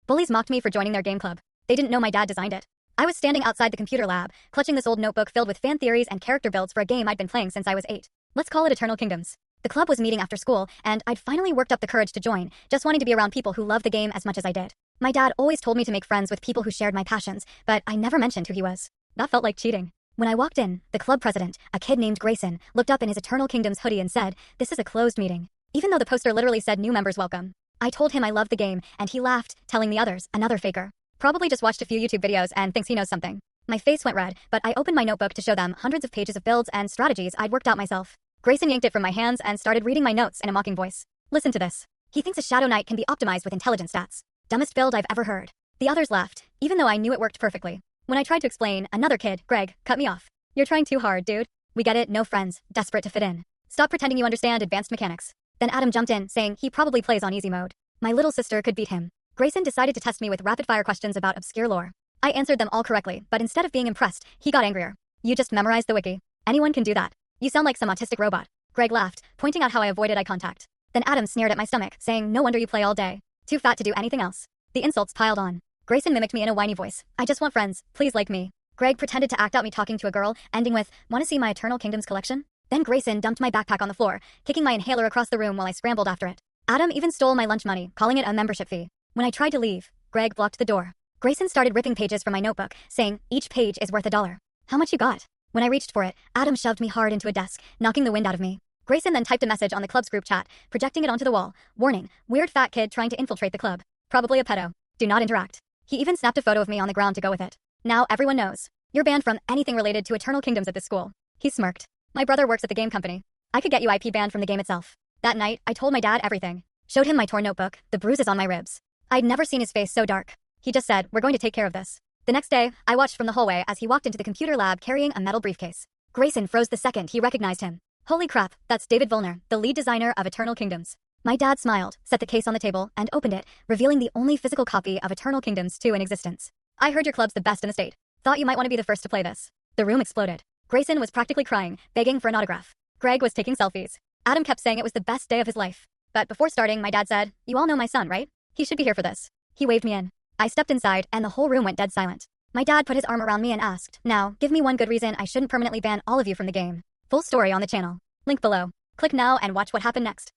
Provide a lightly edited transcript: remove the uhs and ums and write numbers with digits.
Bullies mocked me for joining their game club. They didn't know my dad designed it. I was standing outside the computer lab, clutching this old notebook filled with fan theories and character builds for a game I'd been playing since I was 8. Let's call it Eternal Kingdoms. The club was meeting after school, and I'd finally worked up the courage to join, just wanting to be around people who loved the game as much as I did. My dad always told me to make friends with people who shared my passions, but I never mentioned who he was. That felt like cheating. When I walked in, the club president, a kid named Grayson, looked up in his Eternal Kingdoms hoodie and said, "This is a closed meeting," even though the poster literally said new members welcome. I told him I loved the game, and he laughed, telling the others, another faker. Probably just watched a few YouTube videos and thinks he knows something. My face went red, but I opened my notebook to show them hundreds of pages of builds and strategies I'd worked out myself. Grayson yanked it from my hands and started reading my notes in a mocking voice. "Listen to this. He thinks a Shadow Knight can be optimized with intelligence stats. Dumbest build I've ever heard." The others laughed, even though I knew it worked perfectly. When I tried to explain, another kid, Greg, cut me off. "You're trying too hard, dude. We get it, no friends, desperate to fit in. Stop pretending you understand advanced mechanics." Then Adam jumped in, saying he probably plays on easy mode. My little sister could beat him. Grayson decided to test me with rapid-fire questions about obscure lore. I answered them all correctly, but instead of being impressed, he got angrier. "You just memorized the wiki. Anyone can do that. You sound like some autistic robot." Greg laughed, pointing out how I avoided eye contact. Then Adam sneered at my stomach, saying, "No wonder you play all day. Too fat to do anything else." The insults piled on. Grayson mimicked me in a whiny voice. "I just want friends. Please like me." Greg pretended to act out me talking to a girl, ending with, "Want to see my Eternal Kingdoms collection?" Then Grayson dumped my backpack on the floor, kicking my inhaler across the room while I scrambled after it. Adam even stole my lunch money, calling it a membership fee. When I tried to leave, Greg blocked the door. Grayson started ripping pages from my notebook, saying, "Each page is worth $1. How much you got?" When I reached for it, Adam shoved me hard into a desk, knocking the wind out of me. Grayson then typed a message on the club's group chat, projecting it onto the wall. "Warning, weird fat kid trying to infiltrate the club. Probably a pedo. Do not interact." He even snapped a photo of me on the ground to go with it. "Now everyone knows. You're banned from anything related to Eternal Kingdoms at this school." He smirked. "My brother works at the game company. I could get you IP banned from the game itself." That night, I told my dad everything. Showed him my torn notebook, the bruises on my ribs. I'd never seen his face so dark. He just said, "We're going to take care of this." The next day, I watched from the hallway as he walked into the computer lab carrying a metal briefcase. Grayson froze the second he recognized him. "Holy crap, that's David Volner, the lead designer of Eternal Kingdoms." My dad smiled, set the case on the table, and opened it, revealing the only physical copy of Eternal Kingdoms 2 in existence. "I heard your club's the best in the state. Thought you might want to be the first to play this." The room exploded. Grayson was practically crying, begging for an autograph. Greg was taking selfies. Adam kept saying it was the best day of his life. But before starting, my dad said, "You all know my son, right? He should be here for this." He waved me in. I stepped inside, and the whole room went dead silent. My dad put his arm around me and asked, "Now, give me one good reason I shouldn't permanently ban all of you from the game." Full story on the channel. Link below. Click now and watch what happened next.